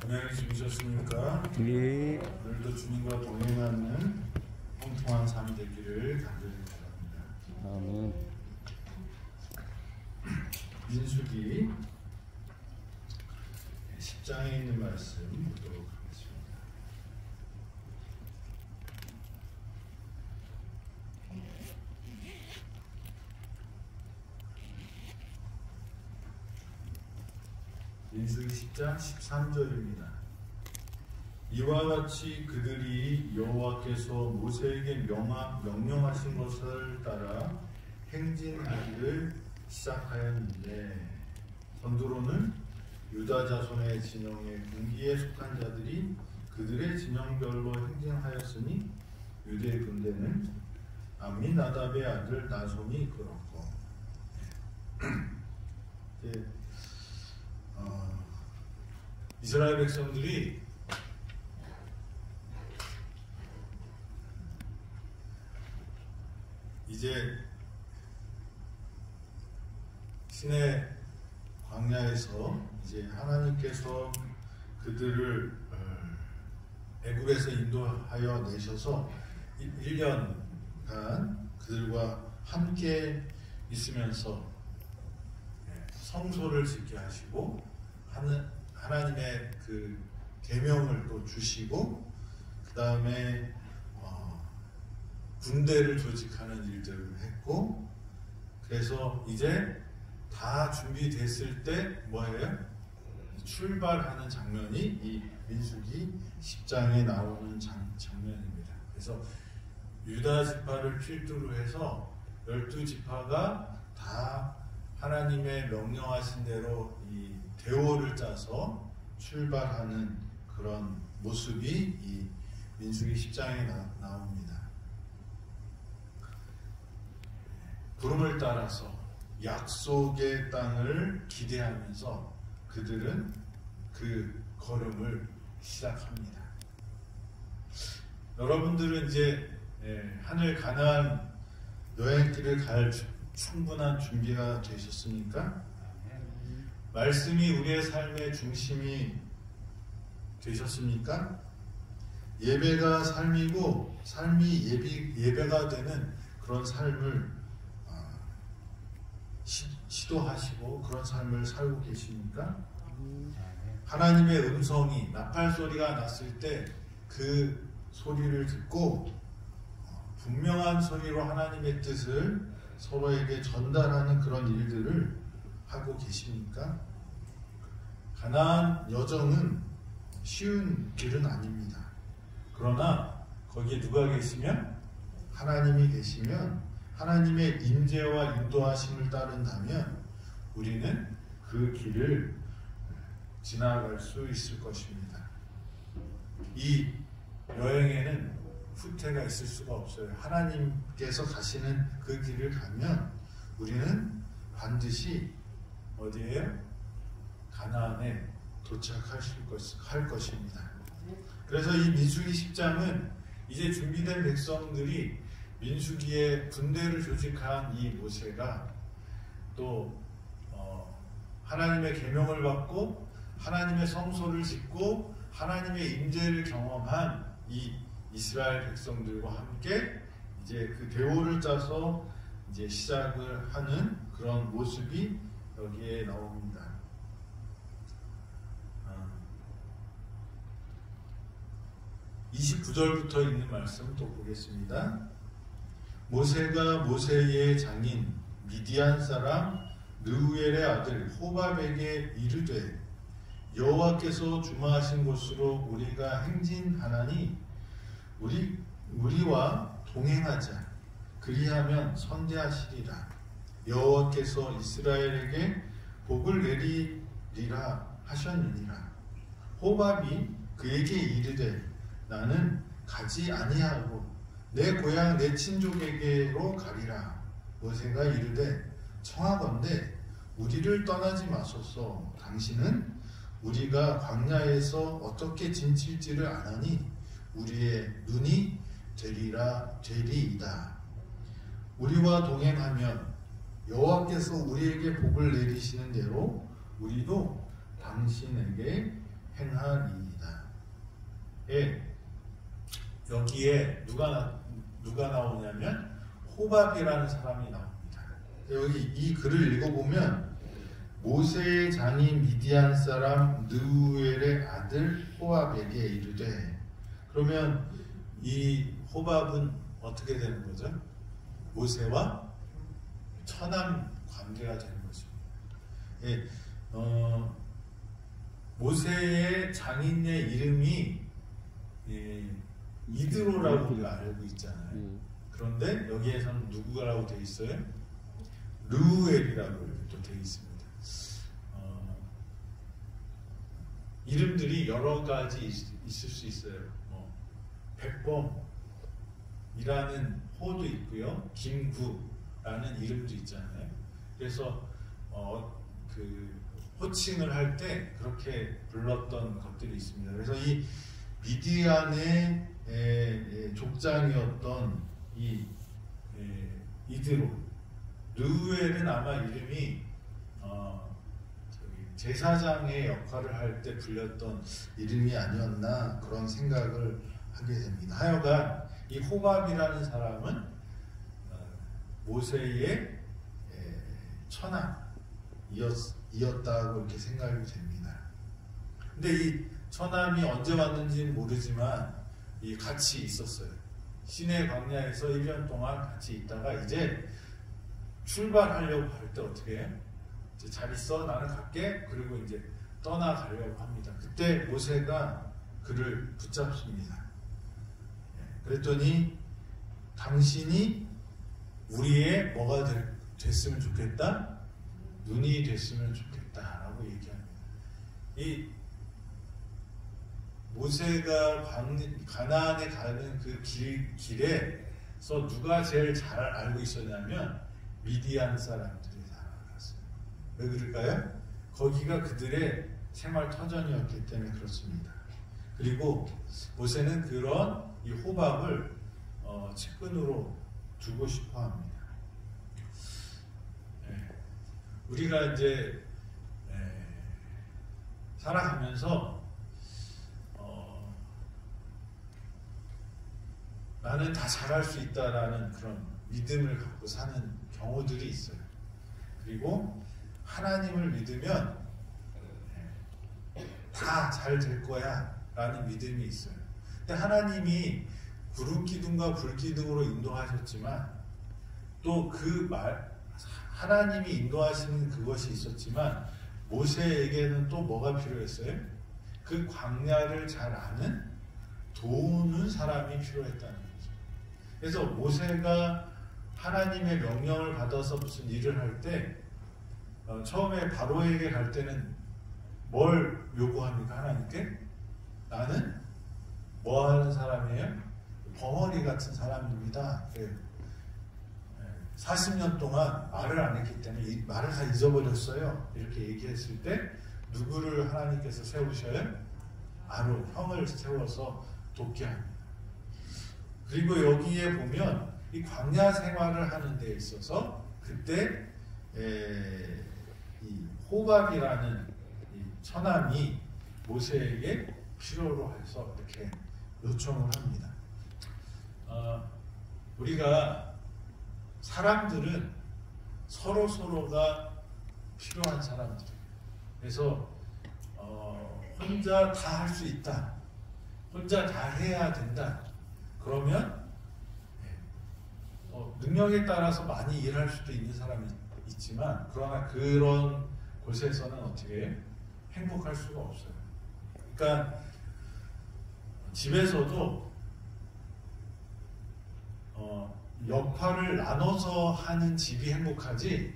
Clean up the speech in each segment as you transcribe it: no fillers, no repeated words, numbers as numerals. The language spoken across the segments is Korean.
안녕히 주무셨습니까? 예. 오늘도 주님과 동행하는 통통한 삶이 되기를 간절히 바랍니다. 아멘. 민수기 10장에 있는 말씀 보도록 하겠습니다. 민수기 10장 13절입니다. 이와 같이 그들이 여호와께서 모세에게 명령하신 것을 따라 행진하기를 시작하였는데, 선두로는 유다 자손의 진영의 군기에 속한 자들이 그들의 진영별로 행진하였으니 유대의 군대는 암미나답의 아들 나손이 이끌었고, 이스라엘 백성들이 이제 시내 광야에서 이제 하나님께서 그들을 애굽에서 인도하여 내셔서 1년간 그들과 함께 있으면서 성소를 짓게 하시고 하나님의 그 계명을 또 주시고, 그 다음에 군대를 조직하는 일들을 했고, 그래서 이제 다 준비됐을 때 뭐예요? 출발하는 장면이 이 민수기 10장에 나오는 장면입니다. 그래서 유다 지파를 필두로 해서 12지파가 다 하나님의 명령하신 대로 이 대오를 짜서 출발하는 그런 모습이 이 민수기 10장에 나옵니다. 부름을 따라서 약속의 땅을 기대하면서 그들은 그 걸음을 시작합니다. 여러분들은 이제 하늘 가나안 여행길을 갈 충분한 준비가 되셨습니까? 말씀이 우리의 삶의 중심이 되셨습니까? 예배가 삶이고 삶이 예배가 되는 그런 삶을 시도하시고 그런 삶을 살고 계십니까? 하나님의 음성이 나팔 소리가 났을 때 그 소리를 듣고 분명한 소리로 하나님의 뜻을 서로에게 전달하는 그런 일들을 하고 계십니까? 가나안 여정은 쉬운 길은 아닙니다. 그러나 거기에 누가 계시면? 하나님이 계시면, 하나님의 임재와 인도하심을 따른다면 우리는 그 길을 지나갈 수 있을 것입니다. 이 여행에는 후퇴가 있을 수가 없어요. 하나님께서 가시는 그 길을 가면 우리는 반드시 어디에요? 가나안에 도착할 것입니다. 그래서 이 민수기 10장은 이제 준비된 백성들이 민수기에 군대를 조직한 이 모세가 또 하나님의 계명을 받고 하나님의 성소를 짓고 하나님의 임재를 경험한 이 이스라엘 백성들과 함께 이제 그 대오를 짜서 이제 시작을 하는 그런 모습이 여기에 나옵니다. 29절부터 있는 말씀 또 보겠습니다. 모세가 모세의 장인 미디안 사람 르우엘의 아들 호밥에게 이르되, 여호와께서 주마하신 곳으로 우리가 행진하나니 우리와 동행하자. 그리하면 선대하시리라. 여호와께서 이스라엘에게 복을 내리리라 하셨느니라. 호밥이 그에게 이르되, 나는 가지 아니하고 내 고향 내 친족에게로 가리라. 모세가 이르되, 청하건대 우리를 떠나지 마소서. 당신은 우리가 광야에서 어떻게 지칠지를 아나니 우리의 눈이 되리이다. 우리와 동행하면 여호와께서 우리에게 복을 내리시는 대로 우리도 당신에게 하리이다. 예, 여기에 누가 나오냐면 호밥이라는 사람이 나옵니다. 여기 이 글을 읽어보면 모세의 장인 미디안 사람 느우엘의 아들 호밥에게 이르되, 그러면 이 호밥은 어떻게 되는 거죠? 모세와 처남 관계가 되는 것입니다. 예, 모세의 장인의 이름이 이드로라고 우리가 알고 있잖아요. 그런데 여기에서는 누구라고 되어 있어요? 르우엘이라고 또 되어 있습니다. 이름들이 여러 가지 있을 수 있어요. 백범이라는 호도 있고요, 김구라는 이름도 있잖아요. 그래서 그 호칭을 할 때 그렇게 불렀던 것들이 있습니다. 그래서 이 미디안의 족장이었던 이 이드로, 르우엘은 아마 이름이 제사장의 역할을 할 때 불렸던 이름이 아니었나 그런 생각을 하게 됩니다. 하여간 이 호밥이라는 사람은 모세의 처남이었다고 이렇게 생각이 됩니다. 근데 이 처남이 언제 왔는지는 모르지만 같이 있었어요. 시내 광야에서 1년 동안 같이 있다가 이제 출발하려고 할 때 어떻게 해요? 이제 잘 있어, 나는 갈게. 그리고 이제 떠나가려고 합니다. 그때 모세가 그를 붙잡습니다. 그랬더니 당신이 우리의 뭐가 됐으면 좋겠다? 눈이 됐으면 좋겠다라고 얘기합니다. 이 모세가 가나안에 가는 그 길에서 누가 제일 잘 알고 있었냐면 미디안 사람들이 다 알았어요. 왜 그럴까요? 거기가 그들의 생활 터전이었기 때문에 그렇습니다. 그리고 모세는 그런 이 호밥을 측근으로 두고 싶어 합니다. 우리가 이제 살아가면서 나는 다 잘할 수 있다라는 그런 믿음을 갖고 사는 경우들이 있어요. 그리고 하나님을 믿으면 다 잘 될 거야 라는 믿음이 있어요. 근데 하나님이 구름기둥과 불기둥으로 인도하셨지만 또 하나님이 인도하시는 그것이 있었지만 모세에게는 또 뭐가 필요했어요? 그 광야를 잘 아는 도우는 사람이 필요했다는 거죠. 그래서 모세가 하나님의 명령을 받아서 무슨 일을 할 때 처음에 바로에게 갈 때는 뭘 요구합니까? 하나님께? 나는 뭐 하는 사람이에요? 벙어리 같은 사람입니다. 40년 동안 말을 안 했기 때문에 이 말을 다 잊어버렸어요. 이렇게 얘기했을 때 누구를 하나님께서 세우셔요? 아론, 형을 세워서 돕게 합니다. 그리고 여기에 보면 이 광야 생활을 하는 데 있어서 그때 이 호밥이라는 이 처남이 모세에게 필요로 해서 이렇게 요청을 합니다. 우리가 사람들은 서로가 필요한 사람들이에요. 그래서 혼자 다 할 수 있다, 혼자 다 해야 된다, 그러면 능력에 따라서 많이 일할 수도 있는 사람이 있지만 그러나 그런 곳에서는 어떻게 행복할 수가 없어요. 그러니까 집에서도 역할을 나눠서 하는 집이 행복하지,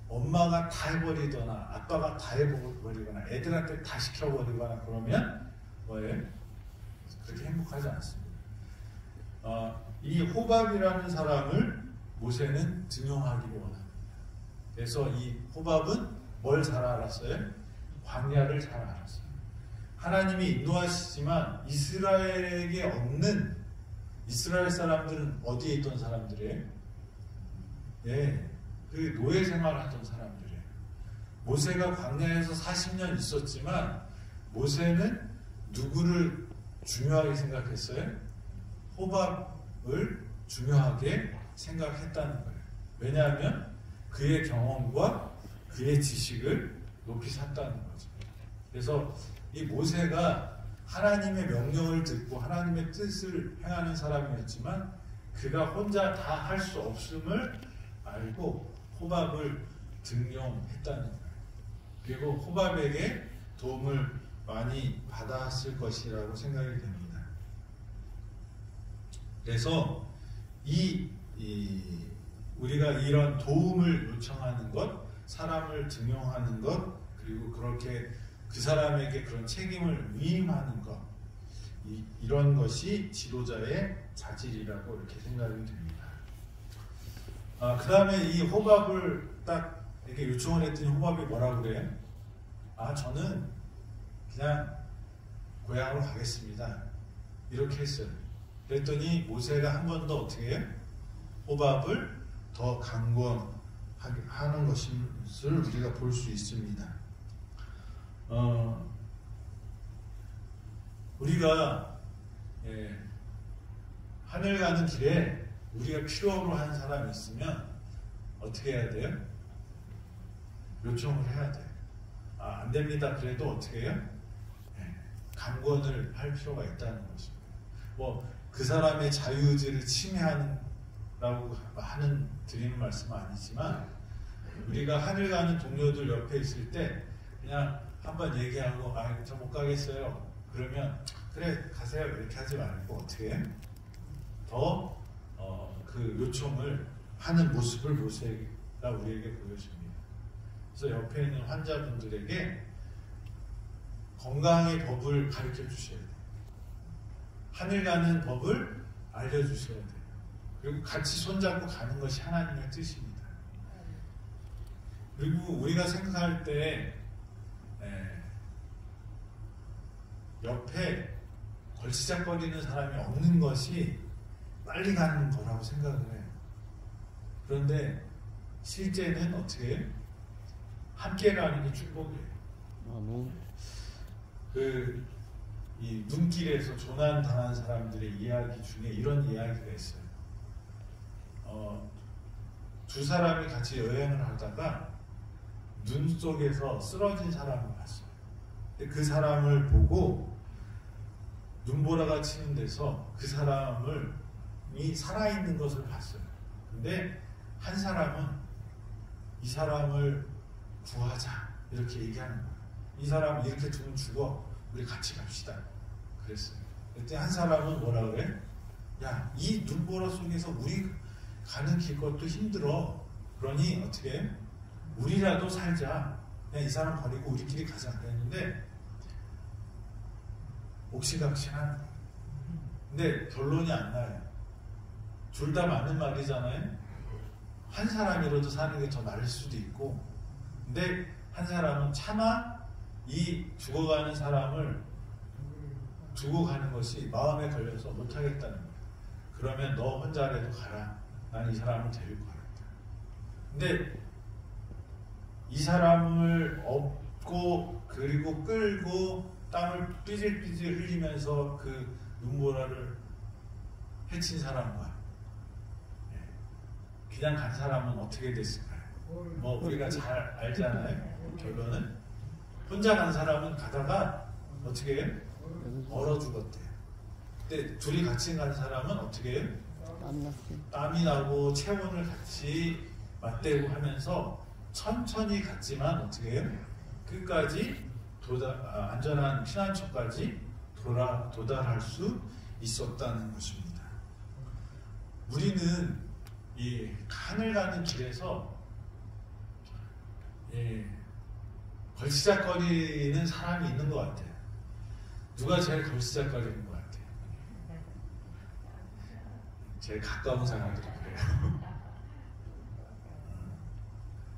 엄마가 다 해버리거나 아빠가 다 해버리거나 애들한테 다 시켜버리거나 그러면 뭐예요? 그렇게 행복하지 않습니다. 이 호밥이라는 사람을 모세는 등용하기를 원합니다. 그래서 이 호밥은 뭘 잘 알았어요? 광야를 잘 알았어요. 하나님이 인도하시지만 이스라엘에게 없는, 이스라엘 사람들은 어디에 있던 사람들이에요? 그 노예 생활하던 사람들이에요. 모세가 광야에서 40년 있었지만 모세는 누구를 중요하게 생각했어요? 호밥을 중요하게 생각했다는 거예요. 왜냐하면 그의 경험과 그의 지식을 높이 샀다는 거죠. 그래서 이 모세가 하나님의 명령을 듣고 하나님의 뜻을 행하는 사람이었지만 그가 혼자 다 할 수 없음을 알고 호밥을 등용했다는 거예요. 그리고 호밥에게 도움을 많이 받았을 것이라고 생각이 됩니다. 그래서 우리가 이런 도움을 요청하는 것, 사람을 등용하는 것, 그리고 그렇게 그 사람에게 그런 책임을 위임하는 것, 이런 것이 지도자의 자질이라고 이렇게 생각이 됩니다. 그 다음에 이 호밥을 딱 이렇게 요청을 했더니 호밥이 뭐라고 그래요? 저는 그냥 고향으로 가겠습니다. 이렇게 했어요. 그랬더니 모세가 한 번 더 어떻게 해요? 호밥을 더 강권하는 것을 우리가 볼 수 있습니다. 우리가 하늘 가는 길에 우리가 필요로 하는 사람이 있으면 어떻게 해야 돼요? 요청을 해야 돼요. 안 됩니다. 그래도 어떻게 해요? 강권을 할 필요가 있다는 것입니다. 그 사람의 자유의지를 침해하는 드리는 말씀은 아니지만 우리가 하늘 가는 동료들 옆에 있을 때 그냥 한번 얘기하고 저 못 가겠어요. 그러면 그래 가세요 이렇게 하지 말고 어떻게 해? 더 그 요청을 하는 모습을 모세가 우리에게 보여줍니다. 그래서 옆에 있는 환자분들에게 건강의 법을 가르쳐 주셔야 돼요. 하늘 가는 법을 알려주셔야 돼요. 그리고 같이 손잡고 가는 것이 하나님의 뜻입니다. 그리고 우리가 생각할 때 옆에 걸치작거리는 사람이 없는 것이 빨리 가는 거라고 생각을 해요. 그런데 실제는 어떻게 해요? 함께 가는 게 축복이에요. 이 눈길에서 조난 당한 사람들의 이야기 중에 이런 이야기가 있어요. 두 사람이 같이 여행을 하다가 눈 속에서 쓰러진 사람을 봤어요. 근데 그 사람을 보고 눈보라가 치는 데서 그 사람이 살아있는 것을 봤어요. 근데 한 사람은 이 사람을 구하자 이렇게 얘기하는 거예요. 이 사람 이렇게 두면 죽어. 우리 같이 갑시다. 그랬어요. 그때 한 사람은 뭐라 그래? 야, 이 눈보라 속에서 우리 가는 길 것도 힘들어. 그러니 어떻게 해? 우리라도 살자. 그냥 이 사람 버리고 우리끼리 가자. 그랬는데 옥신각신하는 거예요. 근데 결론이 안 나요. 둘 다 맞는 말이잖아요. 한 사람이라도 사는 게 더 나을 수도 있고, 근데 한 사람은 차마 이 죽어가는 사람을 두고 가는 것이 마음에 걸려서 못하겠다는 거예요. 그러면 너 혼자라도 가라. 난 이 사람을 데리고 가겠다. 근데 이 사람을 업고 그리고 끌고 땀을 삐질삐질 흘리면서 그 눈보라를 해친 사람과 그냥 간 사람은 어떻게 됐을까요? 우리가 잘 알잖아요. 결론은 혼자 간 사람은 가다가 어떻게 해요? 얼어 죽었대요. 근데 둘이 같이 간 사람은 어떻게 해요? 땀이 나고 체온을 같이 맞대고 하면서 천천히 갔지만 어떻게 해요? 끝까지 안전한 피난처까지 도달할 수 있었다는 것입니다. 우리는 이 하늘 가는 길에서 걸치작거리는 사람이 있는 것 같아요. 누가 제일 걸치작거리는 것 같아요? 제일 가까운 사람들이 그래요.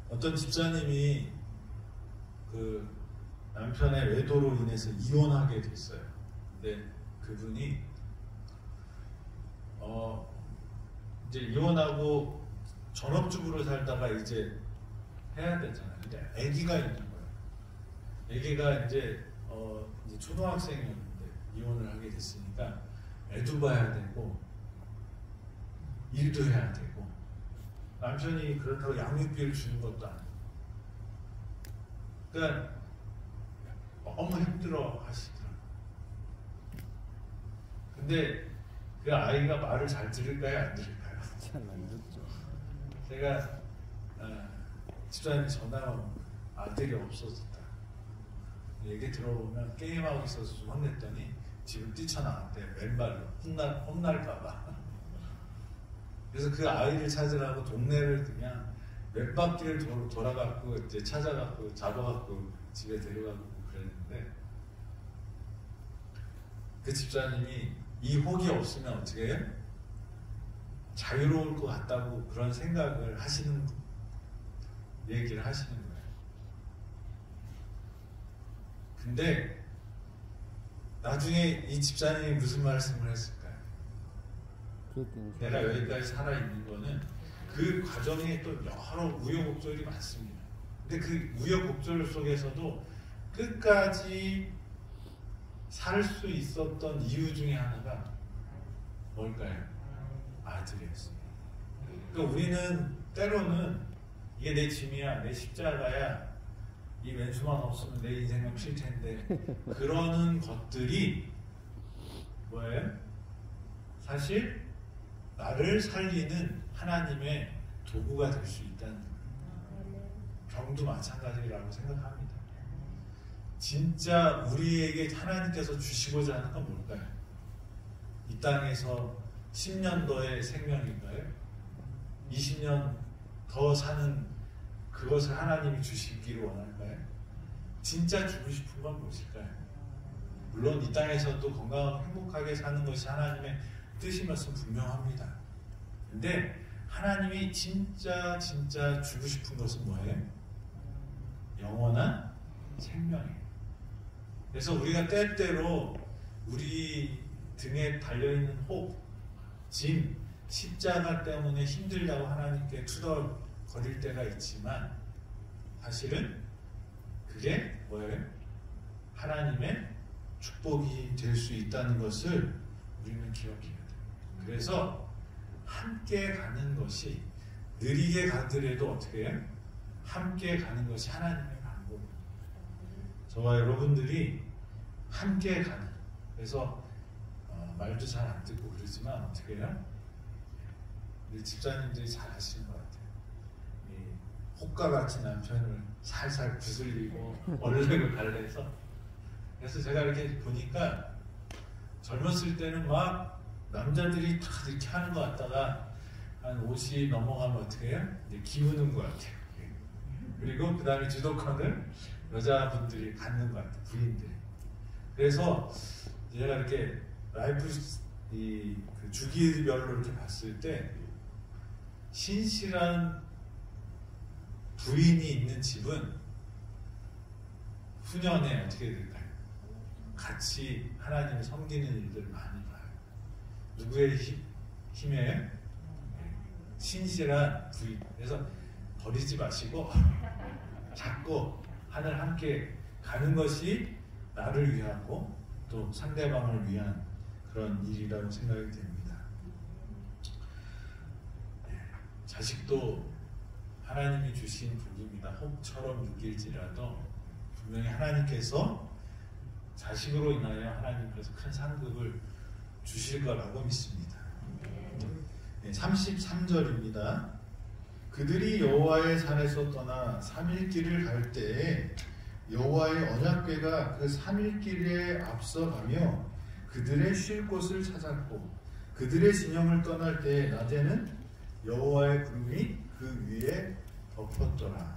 어떤 집사님이 그 남편의 외도로 인해서 이혼하게 됐어요. 근데 그분이 이제 이혼하고 전업주부로 살다가 이제 해야 되잖아요. 근데 아기가 있는 거예요. 아기가 이제 초등학생이었는데 이혼을 하게 됐으니까 애도 봐야 되고 일도 해야 되고 남편이 그렇다고 양육비를 주는 것도 아니고 그러니까 너무 힘들어 하시더라고요. 근데 그 아이가 말을 잘 들을까요? 안 들을까요? 잘 안 듣죠. 제가 집사람이 전화가 아들이 없어졌다. 얘기 들어보면 게임하고 있어서 좀 혼냈더니 집을 뛰쳐나왔대. 맨발로 혼날까봐. 그래서 그 아이를 찾으라고 동네를 그냥 몇 바퀴를 돌아갖고 이제 찾아갖고 잡아갖고 집에 데려가고 그랬는데 그 집사님이 이 혹이 없으면 어떻게 해요? 자유로울 것 같다고 그런 생각을 하시는 얘기를 하시는 거예요. 근데 나중에 이 집사님이 무슨 말씀을 했을까요? 내가 여기까지 살아있는 거는 그 과정에 또 여러 우여곡절이 많습니다. 근데 그 우여곡절 속에서도 끝까지 살 수 있었던 이유 중에 하나가 뭘까요? 아들이었습니다. 그러니까 우리는 때로는 이게 내 짐이야, 내 십자가야, 이 왼수만 없으면 내 인생은 필 텐데 그러는 것들이 뭐예요? 사실 나를 살리는 하나님의 도구가 될 수 있다는 거예요. 병도 마찬가지라고 생각합니다. 진짜 우리에게 하나님께서 주시고자 하는 건 뭘까요? 이 땅에서 10년 더의 생명인가요? 20년 더 사는 그것을 하나님이 주시기를 원할까요? 진짜 주고 싶은 건 무엇일까요? 물론 이 땅에서도 건강하고 행복하게 사는 것이 하나님의 뜻인 것은 분명합니다. 근데 하나님이 진짜 주고 싶은 것은 뭐예요? 영원한 생명이에요. 그래서 우리가 때때로 우리 등에 달려있는 혹, 짐, 십자가 때문에 힘들다고 하나님께 투덜거릴 때가 있지만 사실은 그게 뭐예요? 하나님의 축복이 될 수 있다는 것을 우리는 기억해야 돼요. 그래서 함께 가는 것이 느리게 가더라도 어떻게 해요? 함께 가는 것이 하나님의 방법입니다. 저와 여러분들이 함께 가는, 그래서 말도 잘 안 듣고 그러지만 어떻게 해요? 우리 집사님들이 잘 아시는 것 같아요. 이 혹과 같이 남편을 살살 구슬리고 얼른 달래서. 그래서 제가 이렇게 보니까 젊었을 때는 막 남자들이 다 이렇게 하는 것 같다가 한 50 넘어가면 어떻게 해요? 이제 기우는 것 같아요. 그리고 그 다음에 주도권을 여자분들이 갖는 것 같아요. 부인들이. 그래서 제가 이렇게 라이프 그 주기별로 이렇게 봤을 때 신실한 부인이 있는 집은 후년에 어떻게 될까요? 같이 하나님을 섬기는 일들을 많이 봐요. 누구의 힘에? 신실한 부인. 그래서 버리지 마시고 자꾸 하늘 함께 가는 것이 나를 위하고 또 상대방을 위한 그런 일이라고 생각이 됩니다. 자식도 하나님이 주신 복입니다. 혹처럼 느낄지라도 분명히 하나님께서 자식으로 인하여 하나님께서 큰 상급을 주실 거라고 믿습니다. 33절입니다. 그들이 여호와의 산에서 떠나 3일 길을 갈 때에 여호와의 언약궤가 그 3일 길에 앞서가며 그들의 쉴 곳을 찾았고 그들의 진영을 떠날 때에 낮에는 여호와의 구름이 그 위에 덮었더라.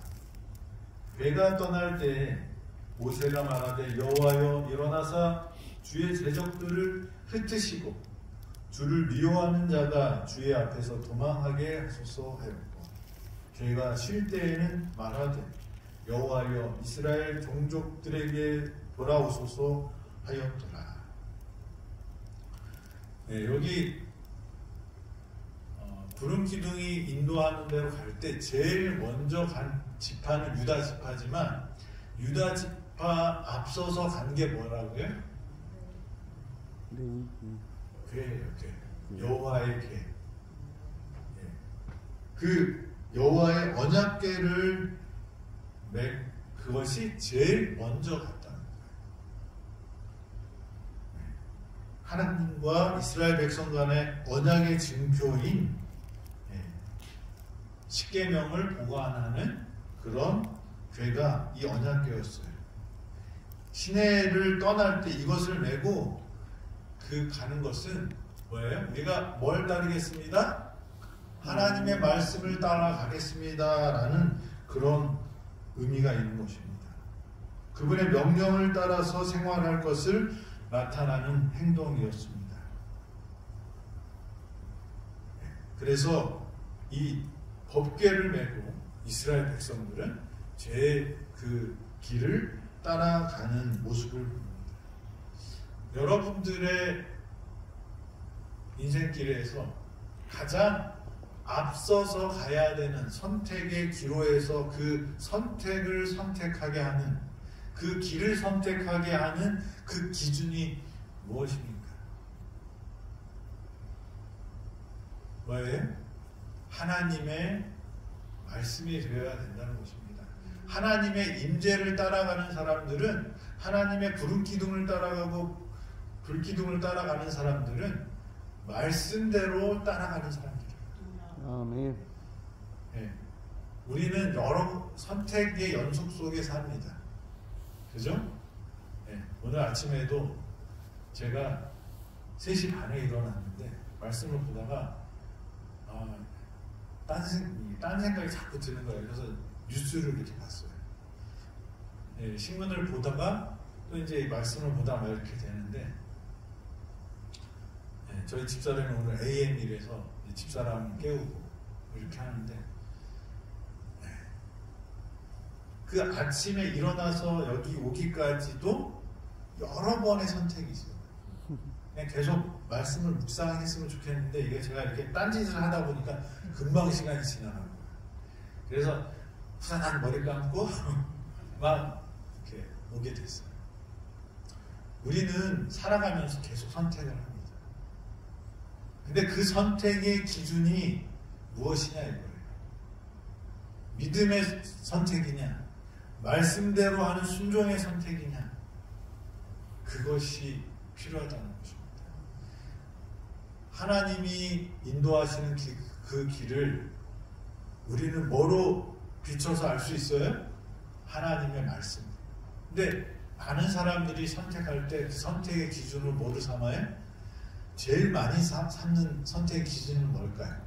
궤가 떠날 때에 모세가 말하되 여호와여 일어나사 주의 대적들을 흩으시고 주를 미워하는 자가 주의 앞에서 도망하게 하소서 하였고 궤가 쉴 때에는 말하되 여호와여 이스라엘 종족들에게 돌아오소서 하였더라. 여기 구름 기둥이 인도하는 대로 갈 때 제일 먼저 간 지파는 유다 지파지만 유다 지파 앞서서 간 게 뭐라고요? 궤예요, 궤. 여호와의 궤. 예. 그 여호와의 언약궤를 그것이 제일 먼저 갔다는 거예요. 하나님과 이스라엘 백성 간의 언약의 증표인 십계명을 보관하는 그런 궤가 이 언약궤였어요. 시내를 떠날 때 이것을 메고 가는 것은 뭐예요? 우리가 뭘 따르겠습니다? 하나님의 말씀을 따라가겠습니다 라는 그런 의미가 있는 것입니다. 그분의 명령을 따라서 생활할 것을 나타나는 행동이었습니다. 그래서 이 법궤를 메고 이스라엘 백성들은 그 길을 따라가는 모습을 봅니다. 여러분들의 인생길에서 가장 앞서서 가야 되는 선택의 기로에서 그 선택을 선택하게 하는, 그 길을 선택하게 하는 그 기준이 무엇입니까? 뭐예요? 하나님의 말씀이 되어야 된다는 것입니다. 하나님의 임재를 따라가는 사람들은, 하나님의 구름 기둥을 따라가고 불기둥을 따라가는 사람들은 말씀대로 따라가는 사람들이에요. 아멘. 네. 우리는 여러 선택의 연속 속에 삽니다. 그죠? 네. 오늘 아침에도 제가 3시 반에 일어났는데 말씀을 보다가 딴 생각이 자꾸 드는 거예요. 그래서 뉴스를 이렇게 봤어요. 네, 신문을 보다가 또 이제 말씀을 보다가 이렇게 되는데, 네, 저희 집사람이 오늘 AM일에서 집사람 깨우고 이렇게 하는데, 네, 그 아침에 일어나서 여기 오기까지도 여러 번의 선택이 있어요. 그냥 계속 말씀을 묵상했으면 좋겠는데, 이게 제가 이렇게 딴짓을 하다 보니까 금방 시간이 지나가고, 그래서 후다닥 머리 감고 막 이렇게 오게 됐어요. 우리는 살아가면서 계속 선택을 합니다. 근데 그 선택의 기준이 무엇이냐 이거예요. 믿음의 선택이냐, 말씀대로 하는 순종의 선택이냐, 그것이 필요하다는 것입니다. 하나님이 인도하시는 그 길을 우리는 뭐로 비춰서 알 수 있어요? 하나님의 말씀. 근데 많은 사람들이 선택할 때 그 선택의 기준을 뭐로 삼아요? 제일 많이 삼는 선택의 기준은 뭘까요?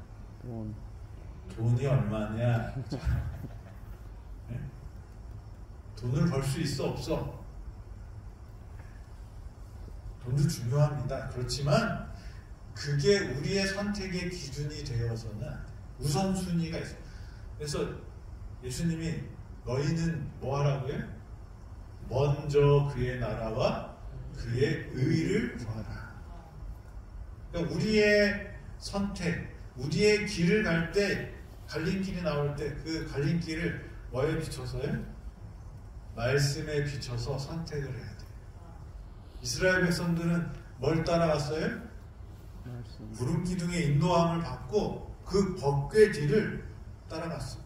돈이 얼마냐? 네? 돈을 벌 수 있어 없어? 돈도 중요합니다. 그렇지만 그게 우리의 선택의 기준이 되어서는 우선순위가 있어요. 그래서 예수님이 너희는 뭐 하라고요? 먼저 그의 나라와 그의 의를 구하라. 그러니까 우리의 선택, 우리의 길을 갈 때, 갈림길이 나올 때 그 갈림길을 뭐에 비춰서요? 말씀에 비춰서 선택을 해야 돼요. 이스라엘 백성들은 뭘 따라갔어요? 구름 기둥의 인도함을 받고 그 법궤 뒤를 따라갔어요.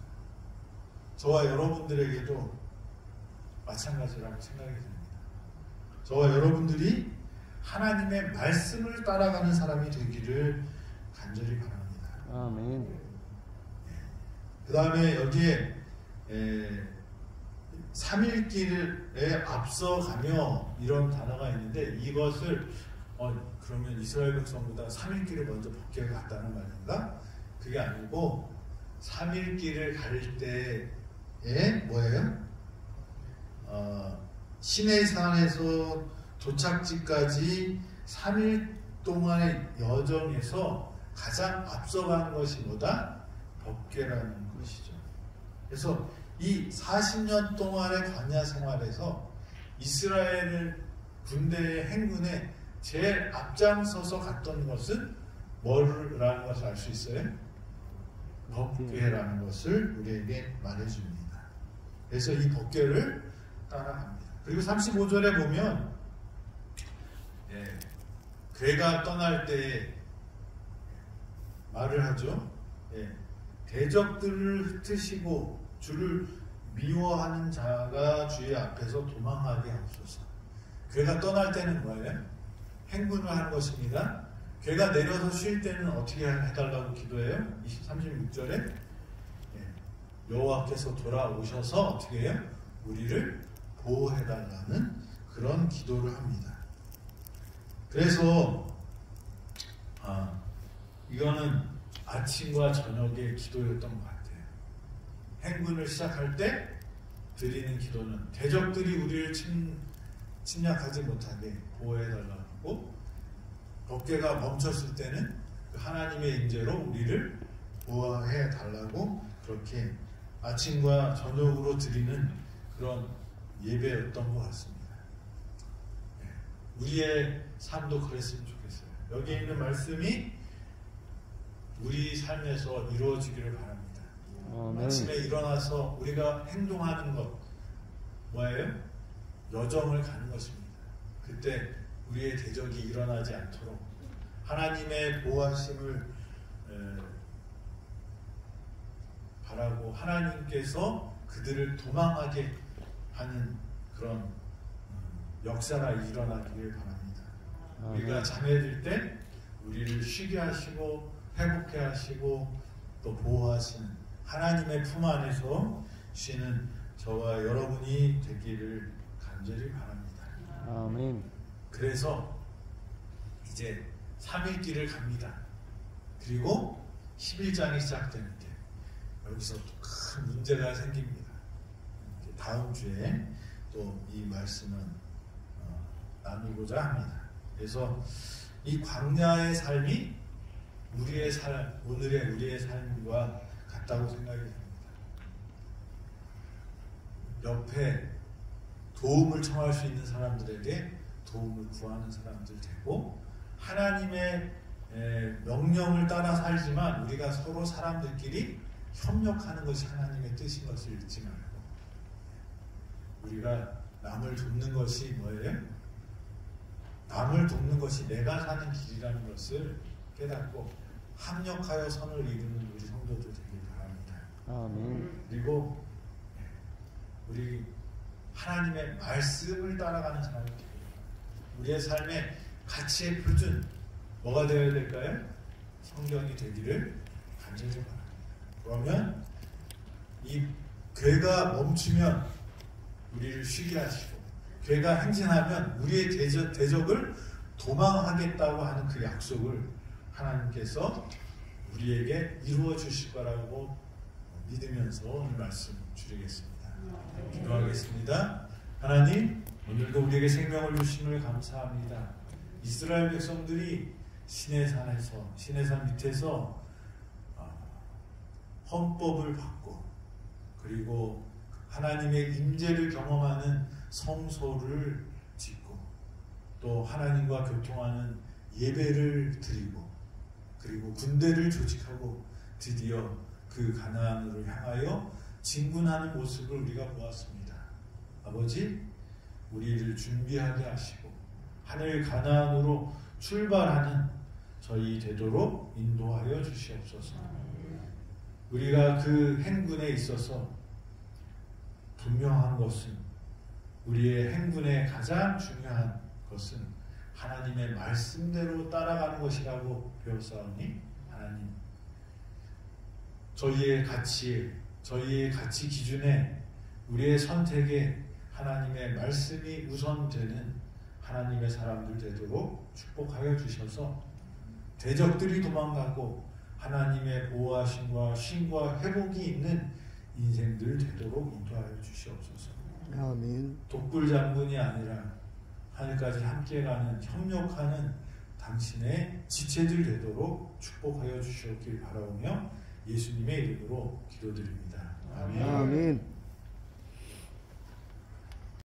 저와 여러분들에게도 마찬가지라고 생각이 듭니다. 저와 여러분들이 하나님의 말씀을 따라가는 사람이 되기를 간절히 바랍니다. 아멘. 그 다음에 여기에 3일길에 앞서가며 이런 단어가 있는데, 이것을 그러면 이스라엘 백성보다 3일길을 먼저 법궤가 갔다는 말인가? 그게 아니고 3일길을 갈 때에 뭐예요? 시내산에서 도착지까지 3일 동안의 여정에서 가장 앞서간 것이 뭐다? 법궤라는 것이죠. 그래서 이 40년 동안의 광야 생활에서 이스라엘 군대의 행군에 제일 앞장서서 갔던 것은 뭐라는 것을 알 수 있어요? 법궤라는 것을 우리에게 말해줍니다. 그래서 이 법궤를 따라갑니다. 그리고 35절에 보면 괴가 떠날 때 말을 하죠. 대적들을 흩으시고 주를 미워하는 자가 주의 앞에서 도망하게 하옵소서. 괴가 떠날 때는 뭐예요? 행군을 하는 것입니다. 괴가 내려서 쉴 때는 어떻게 해달라고 기도해요? 36절에 여호와께서 돌아오셔서 어떻게 해요? 우리를 보호해달라는 그런 기도를 합니다. 그래서 이거는 아침과 저녁의 기도였던 것 같아요. 행군을 시작할 때 드리는 기도는 대적들이 우리를 침략하지 못하게 보호해달라고, 법궤가 멈췄을 때는 하나님의 인재로 우리를 보호해달라고 그렇게 아침과 저녁으로 드리는 그런 예배였던 것 같습니다. 우리의 삶도 그랬으면 좋겠어요. 여기 있는 말씀이 우리 삶에서 이루어지기를 바랍니다. 아침에 일어나서 우리가 행동하는 것 뭐예요? 여정을 가는 것입니다. 그때 우리의 대적이 일어나지 않도록 하나님의 보호하심을 바라고 하나님께서 그들을 도망하게 하는 그런 역사가 일어나기를 바랍니다. 우리가 잠에 들 때 우리를 쉬게 하시고 회복해 하시고 또 보호하시는 하나님의 품 안에서 쉬는 저와 여러분이 되기를 간절히 바랍니다. 아멘. 그래서 이제 3일길을 갑니다. 그리고 11장이 시작되는데 여기서 또 큰 문제가 생깁니다. 다음 주에 또 이 말씀은 나누고자 합니다. 그래서 이 광야의 삶이 우리의 삶, 오늘의 우리의 삶과 같다고 생각이 됩니다. 옆에 도움을 청할 수 있는 사람들에게 도움을 구하는 사람들 되고, 하나님의 명령을 따라 살지만 우리가 서로 사람들끼리 협력하는 것이 하나님의 뜻인 것을 잊지 말고, 우리가 남을 돕는 것이 뭐예요? 남을 돕는 것이 내가 사는 길이라는 것을 깨닫고 합력하여 선을 이루는 우리 성도들 되길 바랍니다. 아멘. 그리고 우리 하나님의 말씀을 따라가는 사람이 되길 바랍니다. 우리의 삶의 가치의 표준 뭐가 되어야 될까요? 성경이 되기를 간절히 바랍니다. 그러면 이 괴가 멈추면 우리를 쉬게 하시고, 괴가 행진하면 우리의 대적을 도망하겠다고 하는 그 약속을 하나님께서 우리에게 이루어 주실 거라고 믿으면서 오늘 말씀 줄이겠습니다. 기도하겠습니다. 하나님, 오늘도 우리에게 생명을 주심을 감사합니다. 이스라엘 백성들이 시내산 밑에서 헌법을 받고, 그리고 하나님의 임재를 경험하는 성소를 짓고, 또 하나님과 교통하는 예배를 드리고, 그리고 군대를 조직하고 드디어 그 가나안으로 향하여 진군하는 모습을 우리가 보았습니다. 아버지, 우리를 준비하게 하시고 하늘 가나안으로 출발하는 저희 되도록 인도하여 주시옵소서. 우리가 그 행군에 있어서 분명한 것은, 우리의 행군의 가장 중요한 것은 하나님의 말씀대로 따라가는 것이라고 배웠사오니, 하나님, 저희의 가치 기준에, 우리의 선택에 하나님의 말씀이 우선되는 하나님의 사람들 되도록 축복하여 주셔서 대적들이 도망가고 하나님의 보호하심과 쉼과 회복이 있는 인생들 되도록 인도하여 주시옵소서. 아멘. 독불장군이 아니라 하늘까지 함께가는 협력하는 당신의 지체들 되도록 축복하여 주시옵길 바라오며 예수님의 이름으로 기도드립니다. 아멘. 아멘.